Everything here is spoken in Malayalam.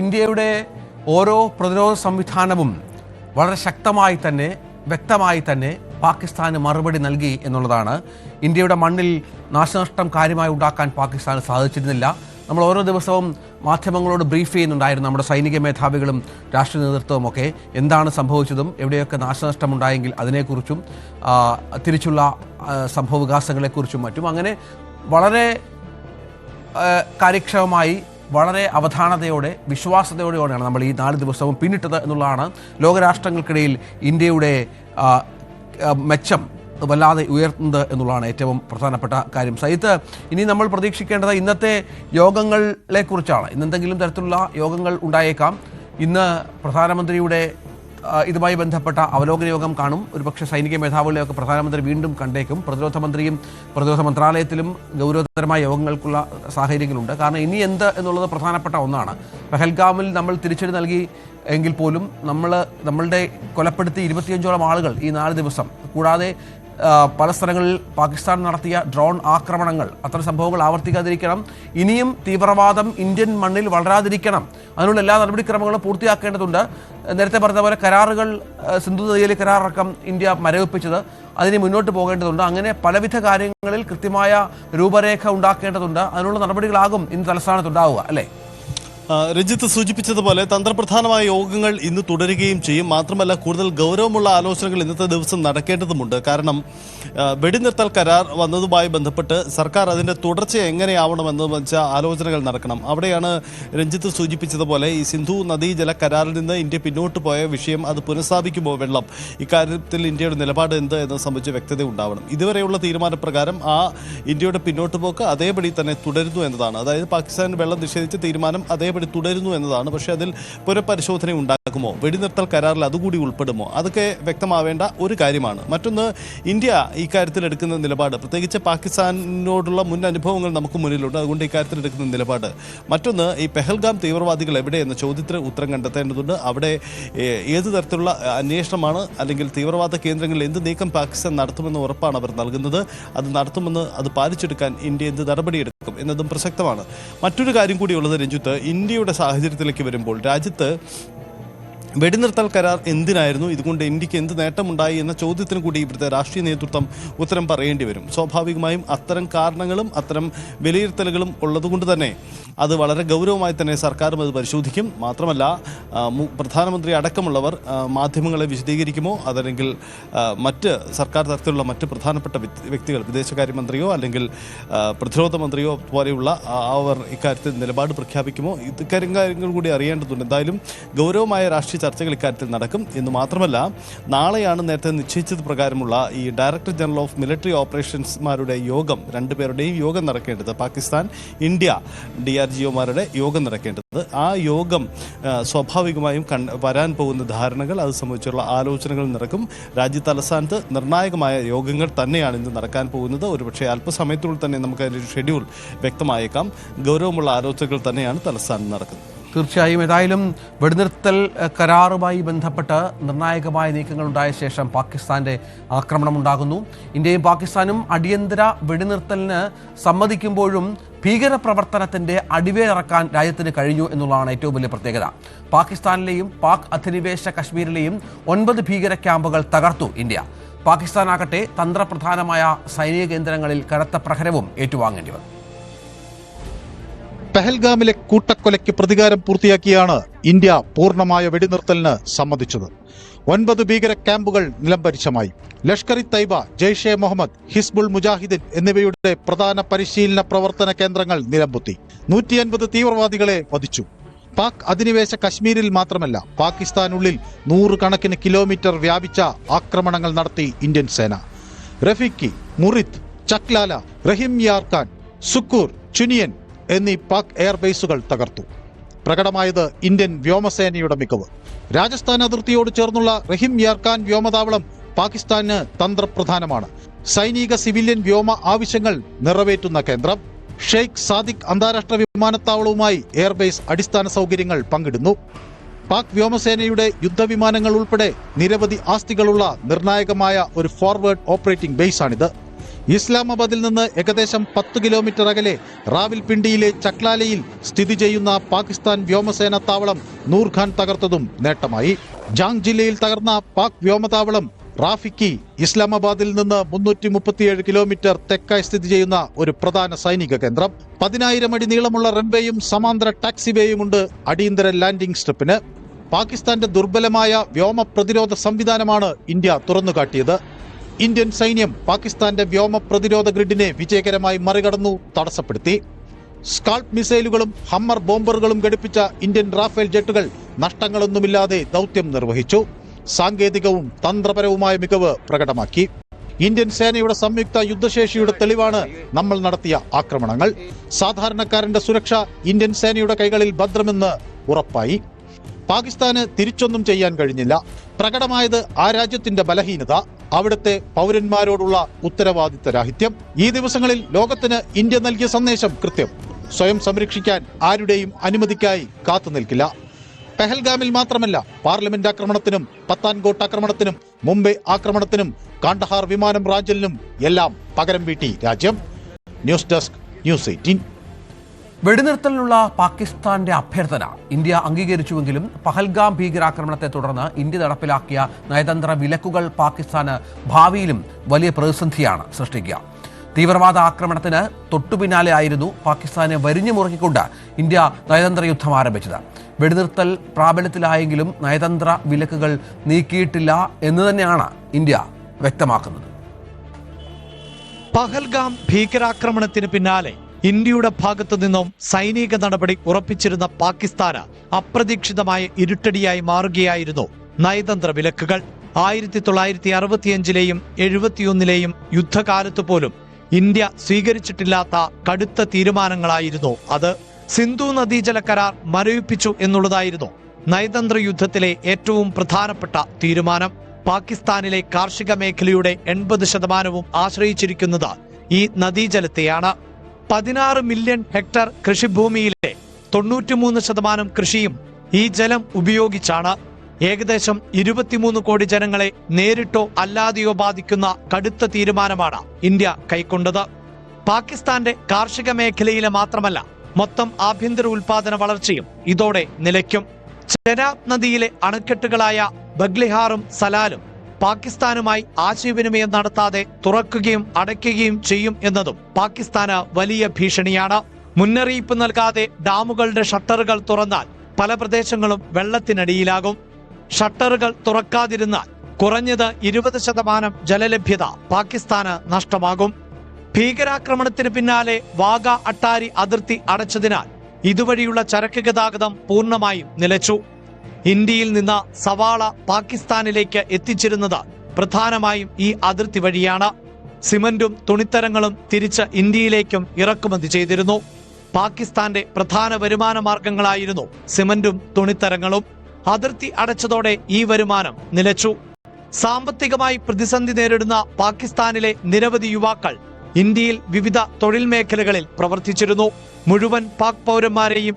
ഇന്ത്യയുടെ ഓരോ പ്രതിരോധ സംവിധാനവും വളരെ ശക്തമായി തന്നെ വ്യക്തമായി തന്നെ പാകിസ്ഥാന് മറുപടി നൽകി എന്നുള്ളതാണ്. ഇന്ത്യയുടെ മണ്ണിൽ നാശനഷ്ടം കാര്യമായി ഉണ്ടാക്കാൻ പാകിസ്ഥാന് സാധിച്ചിരുന്നില്ല. നമ്മൾ ഓരോ ദിവസവും മാധ്യമങ്ങളോട് ബ്രീഫ് ചെയ്യുന്നുണ്ടായിരുന്നു. നമ്മുടെ സൈനിക മേധാവികളും രാഷ്ട്രീയ നേതൃത്വവും ഒക്കെ എന്താണ് സംഭവിച്ചതും എവിടെയൊക്കെ നാശനഷ്ടമുണ്ടായെങ്കിൽ അതിനെക്കുറിച്ചും തിരിച്ചുള്ള സംഭവവികാസങ്ങളെക്കുറിച്ചും മറ്റും അങ്ങനെ വളരെ കാര്യക്ഷമമായി വളരെ അവധാനതയോടെ വിശ്വാസതയോടെയാണ് നമ്മൾ ഈ 4 ദിവസവും പിന്നിട്ടത് എന്നുള്ളതാണ്. ലോകരാഷ്ട്രങ്ങൾക്കിടയിൽ ഇന്ത്യയുടെ മെച്ചം വല്ലാതെ ഉയർത്തുന്നത് എന്നുള്ളതാണ് ഏറ്റവും പ്രധാനപ്പെട്ട കാര്യം. സയ്യിദ്, ഇനി നമ്മൾ പ്രതീക്ഷിക്കേണ്ടത് ഇന്നത്തെ യോഗങ്ങളെക്കുറിച്ചാണ്. ഇന്നെന്തെങ്കിലും തരത്തിലുള്ള യോഗങ്ങൾ ഉണ്ടായേക്കാം. ഇന്ന് പ്രധാനമന്ത്രിയുടെ ഇതുമായി ബന്ധപ്പെട്ട അവലോകന യോഗം കാണും. ഒരുപക്ഷെ സൈനിക മേധാവികളെയൊക്കെ പ്രധാനമന്ത്രി വീണ്ടും കണ്ടേക്കും. പ്രതിരോധ മന്ത്രിയും പ്രതിരോധ മന്ത്രാലയത്തിലും ഗൗരവതരമായ യോഗങ്ങൾക്കുള്ള സാഹചര്യങ്ങളുണ്ട്. കാരണം ഇനി എന്ത് എന്നുള്ളത് പ്രധാനപ്പെട്ട ഒന്നാണ്. പെഹൽഗാമിൽ നമ്മൾ തിരിച്ചടി നൽകി എങ്കിൽ പോലും നമ്മളുടെ കൊലപ്പെടുത്തി 25ഓളം ആളുകൾ ഈ 4 ദിവസം, കൂടാതെ പല സ്ഥലങ്ങളിൽ പാകിസ്ഥാൻ നടത്തിയ ഡ്രോൺ ആക്രമണങ്ങൾ, അത്തരം സംഭവങ്ങൾ ആവർത്തിക്കാതിരിക്കണം. ഇനിയും തീവ്രവാദം ഇന്ത്യൻ മണ്ണിൽ വളരാതിരിക്കണം. അതിനുള്ള എല്ലാ നടപടിക്രമങ്ങളും പൂർത്തിയാക്കേണ്ടതുണ്ട്. നേരത്തെ പറഞ്ഞ പോലെ കരാറുകൾ, സിന്ധു നദിയിലെ കരാറടക്കം ഇന്ത്യ മരവിപ്പിച്ചത്, അതിന് മുന്നോട്ട് പോകേണ്ടതുണ്ട്. അങ്ങനെ പലവിധ കാര്യങ്ങളിൽ കൃത്യമായ രൂപരേഖ ഉണ്ടാക്കേണ്ടതുണ്ട്. അതിനുള്ള നടപടികളാകും ഇന്ന് തലസ്ഥാനത്തുണ്ടാവുക, അല്ലേ? രഞ്ജിത്ത് സൂചിപ്പിച്ചതുപോലെ തന്ത്രപ്രധാനമായ യോഗങ്ങൾ ഇന്ന് തുടരുകയും ചെയ്യും. മാത്രമല്ല, കൂടുതൽ ഗൗരവമുള്ള ആലോചനകൾ ഇന്നത്തെ ദിവസം നടക്കേണ്ടതുമുണ്ട്. കാരണം വെടിനിർത്തൽ കരാർ വന്നതുമായി ബന്ധപ്പെട്ട് സർക്കാർ അതിൻ്റെ തുടർച്ച എങ്ങനെയാവണമെന്ന് വെച്ച ആലോചനകൾ നടക്കണം. അവിടെയാണ് രഞ്ജിത്ത് സൂചിപ്പിച്ചതുപോലെ ഈ സിന്ധു നദീജല കരാറിൽ നിന്ന് ഇന്ത്യ പിന്നോട്ട് പോയ വിഷയം, അത് പുനഃസ്ഥാപിക്കുമോ വെള്ളം, ഇക്കാര്യത്തിൽ ഇന്ത്യയുടെ നിലപാട് എന്ത് എന്ന് സംബന്ധിച്ച് വ്യക്തത ഉണ്ടാവണം. ഇതുവരെയുള്ള തീരുമാനപ്രകാരം ആ ഇന്ത്യയുടെ പിന്നോട്ട് പോക്ക് അതേപടി തന്നെ തുടരുന്നു എന്നതാണ്. അതായത് പാകിസ്ഥാൻ വെള്ളം നിഷേധിച്ച തീരുമാനം അതേപടി തുടരുന്നു എന്നതാണ്. പക്ഷേ അതിൽ പുനഃപരിശോധന ഉണ്ടാകുമോ, വെടിനിർത്തൽ കരാറിൽ അതുകൂടി ഉൾപ്പെടുമോ, അതൊക്കെ വ്യക്തമാവേണ്ട ഒരു കാര്യമാണ്. മറ്റൊന്ന്, ഇന്ത്യ ഇക്കാര്യത്തിൽ എടുക്കുന്ന നിലപാട്, പ്രത്യേകിച്ച് പാകിസ്ഥാനോടുള്ള മുൻ അനുഭവങ്ങൾ നമുക്ക് മുന്നിലുണ്ട്. അതുകൊണ്ട് ഇക്കാര്യത്തിൽ എടുക്കുന്ന നിലപാട്. മറ്റൊന്ന്, ഈ പെഹൽഗാം തീവ്രവാദികൾ എവിടെ എന്ന ചോദ്യത്തിന് ഉത്തരം കണ്ടെത്തേണ്ടതുണ്ട്. അവിടെ ഏത് തരത്തിലുള്ള അന്വേഷണമാണ്, അല്ലെങ്കിൽ തീവ്രവാദ കേന്ദ്രങ്ങളിൽ എന്ത് നീക്കം പാകിസ്ഥാൻ നടത്തുമെന്ന് ഉറപ്പാണ് അവർ നൽകുന്നത്. അത് നടത്തുമെന്ന്, അത് പാലിച്ചെടുക്കാൻ ഇന്ത്യ എന്ത് നടപടിയെടുക്കും എന്നതും പ്രസക്തമാണ്. മറ്റൊരു കാര്യം കൂടിയുള്ളത് രഞ്ജിത്ത്, ഇന്ത്യയുടെ സാഹചര്യത്തിലേക്ക് വരുമ്പോൾ രാജ്യത്ത് വെടിനിർത്തൽ കരാർ എന്തിനായിരുന്നു, ഇതുകൊണ്ട് ഇന്ത്യക്ക് എന്ത് നേട്ടമുണ്ടായി എന്ന ചോദ്യത്തിന് കൂടി ഇവിടുത്തെ രാഷ്ട്രീയ നേതൃത്വം ഉത്തരം പറയേണ്ടി വരും. സ്വാഭാവികമായും അത്തരം കാരണങ്ങളും അത്തരം വിലയിരുത്തലുകളും ഉള്ളതുകൊണ്ട് തന്നെ അത് വളരെ ഗൗരവമായി തന്നെ സർക്കാരും അത് പരിശോധിക്കും. മാത്രമല്ല, പ്രധാനമന്ത്രി അടക്കമുള്ളവർ മാധ്യമങ്ങളെ വിശദീകരിക്കുമോ, അതല്ലെങ്കിൽ മറ്റ് സർക്കാർ തരത്തിലുള്ള മറ്റ് പ്രധാനപ്പെട്ട വ്യക്തികൾ, വിദേശകാര്യമന്ത്രിയോ അല്ലെങ്കിൽ പ്രതിരോധ മന്ത്രിയോ പോലെയുള്ള അവർ ഇക്കാര്യത്തിൽ നിലപാട് പ്രഖ്യാപിക്കുമോ, ഇക്കാര്യങ്ങൾ കൂടി അറിയേണ്ടതുണ്ട്. എന്തായാലും ഗൗരവമായ രാഷ്ട്രീയ ചർച്ചകൾ ഇക്കാര്യത്തിൽ നടക്കും എന്ന് മാത്രമല്ല, നാളെയാണ് നേരത്തെ നിശ്ചയിച്ചത് പ്രകാരമുള്ള ഈ ഡയറക്ടർ ജനറൽ ഓഫ് മിലിറ്ററി ഓപ്പറേഷൻസ്മാരുടെ യോഗം, 2 പേരുടെയും യോഗം നടക്കേണ്ടത്. പാകിസ്ഥാൻ, ഇന്ത്യ DRGOമാരുടെ യോഗം നടക്കേണ്ടത്. ആ യോഗം സ്വാഭാവികമായും വരാൻ പോകുന്ന ധാരണകൾ, അത് സംബന്ധിച്ചുള്ള ആലോചനകൾ നടക്കും. രാജ്യതലസ്ഥാനത്ത് നിർണായകമായ യോഗങ്ങൾ തന്നെയാണ് ഇന്ന് നടക്കാൻ പോകുന്നത്. ഒരുപക്ഷെ അല്പസമയത്തിനുള്ളിൽ തന്നെ നമുക്ക് അതിൻ്റെ ഷെഡ്യൂൾ വ്യക്തമായേക്കാം. ഗൗരവമുള്ള ആലോചനകൾ തന്നെയാണ് തലസ്ഥാനത്ത് നടക്കുന്നത്. തീർച്ചയായും. ഏതായാലും വെടിനിർത്തൽ കരാറുമായി ബന്ധപ്പെട്ട് നിർണായകമായ നീക്കങ്ങൾ ഉണ്ടായ ശേഷം പാകിസ്ഥാന്റെ ആക്രമണം ഉണ്ടാകുന്നു. ഇന്ത്യയും പാകിസ്ഥാനും അടിയന്തര വെടിനിർത്തലിന് സമ്മതിക്കുമ്പോഴും ഭീകരപ്രവർത്തനത്തിന്റെ അടിവേറിറക്കാൻ രാജ്യത്തിന് കഴിഞ്ഞു എന്നുള്ളതാണ് ഏറ്റവും വലിയ പ്രത്യേകത. പാകിസ്ഥാനിലെയും പാക് അധിനിവേശ കശ്മീരിലെയും 9 ഭീകര ക്യാമ്പുകൾ തകർത്തു ഇന്ത്യ. പാകിസ്ഥാനാകട്ടെ തന്ത്രപ്രധാനമായ സൈനിക കേന്ദ്രങ്ങളിൽ കനത്ത പ്രഹരവും ഏറ്റുവാങ്ങേണ്ടി വന്നു. പെഹൽഗാമിലെ കൂട്ടക്കൊലയ്ക്ക് പ്രതികാരം പൂർത്തിയാക്കിയാണ് ഇന്ത്യ പൂർണ്ണമായ വെടിനിർത്തലിന് സമ്മതിച്ചത്. 9 ഭീകര ക്യാമ്പുകൾ നിലംപരിശമായി. ലഷ്കർ ഇ തൈബ, ജെയ്ഷെ മുഹമ്മദ്, ഹിസ്ബുൾ മുജാഹിദ്ദീൻ എന്നിവയുടെ പ്രധാന പരിശീലന പ്രവർത്തന കേന്ദ്രങ്ങൾ നിലംപൊത്തി. 150 തീവ്രവാദികളെ വധിച്ചു. പാക് അധിനിവേശ കശ്മീരിൽ മാത്രമല്ല, പാകിസ്ഥാനുള്ളിൽ 100 കണക്കിന് കിലോമീറ്റർ വ്യാപിച്ച ആക്രമണങ്ങൾ നടത്തി ഇന്ത്യൻ സേന. റഫീഖി, മുറിത്ത്, ചക്ലാല, റഹിം യാർഖാൻ, സുക്കൂർ, ചുനിയൻ എന്നീ പാക് എയർബേസുകൾ തകർത്തു. പ്രകടമായത് ഇന്ത്യൻ വ്യോമസേനയുടെ മികവ്. രാജസ്ഥാൻ അതിർത്തിയോട് ചേർന്നുള്ള റഹിം യാർഖാൻ വ്യോമതാവളം പാകിസ്ഥാന് തന്ത്രപ്രധാനമാണ്. സൈനിക സിവിലിയൻ വ്യോമ ആവശ്യങ്ങൾ നിറവേറ്റുന്ന കേന്ദ്രം. ഷെയ്ഖ് സാദിഖ് അന്താരാഷ്ട്ര വിമാനത്താവളവുമായി എയർബേസ് അടിസ്ഥാന സൗകര്യങ്ങൾ പങ്കിടുന്നു. പാക് വ്യോമസേനയുടെ യുദ്ധവിമാനങ്ങൾ ഉൾപ്പെടെ നിരവധി ആസ്തികളുള്ള നിർണായകമായ ഒരു ഫോർവേഡ് ഓപ്പറേറ്റിംഗ് ബേസാണിത്. ഇസ്ലാമാബാദിൽ നിന്ന് ഏകദേശം 10 കിലോമീറ്റർ അകലെ റാവൽപിണ്ടിയിലെ ചക്ലാലയിൽ സ്ഥിതി ചെയ്യുന്ന പാകിസ്ഥാൻ വ്യോമസേന താവളം നൂർഖാൻ തകർത്തതും നേട്ടമായി. ജാങ് ജില്ലയിൽ തകർന്ന പാക് വ്യോമതാവളം റാഫിക്കി ഇസ്ലാമാബാദിൽ നിന്ന് 337 കിലോമീറ്റർ തെക്കായി സ്ഥിതി ചെയ്യുന്ന ഒരു പ്രധാന സൈനിക കേന്ദ്രം. 10,000 അടി നീളമുള്ള റൺവേയും സമാന്തര ടാക്സിവേയുമുണ്ട് അടിയന്തര ലാൻഡിംഗ് സ്ട്രിപ്പിന്. പാകിസ്ഥാന്റെ ദുർബലമായ വ്യോമ പ്രതിരോധ സംവിധാനമാണ് ഇന്ത്യ തുറന്നുകാട്ടിയത്. ഇന്ത്യൻ സൈന്യം പാകിസ്ഥാന്റെ വ്യോമ പ്രതിരോധ ഗ്രിഡിനെ വിജയകരമായി മറികടന്നു, തടസ്സപ്പെടുത്തി. സ്കാൾപ്പ് മിസൈലുകളും ഹമ്മർ ബോംബറുകളും ഘടിപ്പിച്ച ഇന്ത്യൻ റാഫേൽ ജെട്ടുകൾ നഷ്ടങ്ങളൊന്നുമില്ലാതെ ദൗത്യം നിർവഹിച്ചു. സാങ്കേതികവും തന്ത്രപരവുമായ മികവ് പ്രകടമാക്കി. ഇന്ത്യൻ സേനയുടെ സംയുക്ത യുദ്ധശേഷിയുടെ തെളിവാണ് നമ്മൾ നടത്തിയ ആക്രമണങ്ങൾ. സാധാരണക്കാരന്റെ സുരക്ഷ ഇന്ത്യൻ സേനയുടെ കൈകളിൽ ഭദ്രമെന്ന് ഉറപ്പായി. പാകിസ്ഥാന് തിരിച്ചൊന്നും ചെയ്യാൻ കഴിഞ്ഞില്ല. പ്രകടമായത് ആ രാജ്യത്തിന്റെ ബലഹീനത, അവിടുത്തെ പൗരന്മാരോടുള്ള ഉത്തരവാദിത്ത രാഹിത്യം. ഈ ദിവസങ്ങളിൽ ലോകത്തിന് ഇന്ത്യ നൽകിയ സന്ദേശം കൃത്യം: സ്വയം സംരക്ഷിക്കാൻ ആരുടെയും അനുമതിക്കായി കാത്തുനിൽക്കില്ല. പെഹൽഗാമിൽ മാത്രമല്ല, പാർലമെന്റ് ആക്രമണത്തിനും പത്താൻകോട്ട് ആക്രമണത്തിനും മുംബൈ ആക്രമണത്തിനും കാണ്ഡഹാർ വിമാനം റാഞ്ചലിനും എല്ലാം പകരം വീട്ടി രാജ്യം. News desk, news 18. വെടിനിർത്തലിനുള്ള പാകിസ്ഥാന്റെ അഭ്യർത്ഥന ഇന്ത്യ അംഗീകരിച്ചുവെങ്കിലും പഹൽഗാം ഭീകരാക്രമണത്തെ തുടർന്ന് ഇന്ത്യ നടപ്പിലാക്കിയ നയതന്ത്ര വിലക്കുകൾ പാകിസ്ഥാന് ഭാവിയിലും വലിയ പ്രതിസന്ധിയാണ് സൃഷ്ടിക്കുക. തീവ്രവാദ ആക്രമണത്തിന് തൊട്ടുപിന്നാലെ ആയിരുന്നു പാകിസ്ഥാനെ വരിഞ്ഞു മുറുക്കിക്കൊണ്ട് ഇന്ത്യ നയതന്ത്ര യുദ്ധം ആരംഭിച്ചത്. വെടിനിർത്തൽ പ്രാബല്യത്തിലായെങ്കിലും നയതന്ത്ര വിലക്കുകൾ നീക്കിയിട്ടില്ല എന്ന് തന്നെയാണ് ഇന്ത്യ വ്യക്തമാക്കുന്നത്. പഹൽഗാം ഭീകരാക്രമണത്തിന് പിന്നാലെ ഇന്ത്യയുടെ ഭാഗത്തു നിന്നും സൈനിക നടപടി ഉറപ്പിച്ചിരുന്ന പാകിസ്ഥാന് അപ്രതീക്ഷിതമായ ഇരുട്ടടിയായി മാറുകയായിരുന്നു നയതന്ത്ര വിലക്കുകൾ. 1965-ലെയും 71-ലെയും യുദ്ധകാലത്ത് പോലും ഇന്ത്യ സ്വീകരിച്ചിട്ടില്ലാത്ത കടുത്ത തീരുമാനങ്ങളായിരുന്നു അത്. സിന്ധു നദീജല കരാർ മരവിപ്പിച്ചു എന്നുള്ളതായിരുന്നു നയതന്ത്ര യുദ്ധത്തിലെ ഏറ്റവും പ്രധാനപ്പെട്ട തീരുമാനം. പാകിസ്ഥാനിലെ കാർഷിക മേഖലയുടെ 80% ആശ്രയിച്ചിരിക്കുന്നത് ഈ നദീജലത്തെയാണ്. 16 മില്യൺ ഹെക്ടർ കൃഷിഭൂമിയിലെ 93% കൃഷിയും ഈ ജലം ഉപയോഗിച്ചാണ്. ഏകദേശം 23 കോടി ജനങ്ങളെ നേരിട്ടോ അല്ലാതെയോ ബാധിക്കുന്ന കടുത്ത തീരുമാനമാണ് ഇന്ത്യ കൈക്കൊണ്ടത്. പാകിസ്ഥാന്റെ കാർഷിക മേഖലയിലെ മാത്രമല്ല, മൊത്തം ആഭ്യന്തര ഉൽപാദന വളർച്ചയും ഇതോടെ നിലയ്ക്കും. ചെനാബ് നദിയിലെ അണക്കെട്ടുകളായ ബഗ്ലിഹാറും സലാലും പാകിസ്ഥാനുമായി ആശയവിനിമയം നടത്താതെ തുറക്കുകയും അടയ്ക്കുകയും ചെയ്യും എന്നതും പാകിസ്ഥാന് വലിയ ഭീഷണിയാണ്. മുന്നറിയിപ്പ് നൽകാതെ ഡാമുകളുടെ ഷട്ടറുകൾ തുറന്നാൽ പല പ്രദേശങ്ങളും വെള്ളത്തിനടിയിലാകും. ഷട്ടറുകൾ തുറക്കാതിരുന്നാൽ കുറഞ്ഞത് 20% ജലലഭ്യത പാകിസ്ഥാന് നഷ്ടമാകും. ഭീകരാക്രമണത്തിന് പിന്നാലെ വാഗ അട്ടാരി അതിർത്തി അടച്ചതിനാൽ ഇതുവഴിയുള്ള ചരക്ക് ഗതാഗതം പൂർണ്ണമായും നിലച്ചു. ഇന്ത്യയിൽ നിന്ന് സവാള പാകിസ്ഥാനിലേക്ക് എത്തിച്ചിരുന്നത് പ്രധാനമായും ഈ അതിർത്തി വഴിയാണ്. സിമന്റും തുണിത്തരങ്ങളും തിരിച്ച് ഇന്ത്യയിലേക്കും ഇറക്കുമതി ചെയ്തിരുന്നു. പാകിസ്ഥാന്റെ പ്രധാന വരുമാന മാർഗങ്ങളായിരുന്നു സിമന്റും തുണിത്തരങ്ങളും. അതിർത്തി അടച്ചതോടെ ഈ വരുമാനം നിലച്ചു. സാമ്പത്തികമായി പ്രതിസന്ധി നേരിടുന്ന പാകിസ്ഥാനിലെ നിരവധി യുവാക്കൾ ഇന്ത്യയിൽ വിവിധ തൊഴിൽ മേഖലകളിൽ പ്രവർത്തിച്ചിരുന്നു. മുഴുവൻ പാക് പൗരന്മാരെയും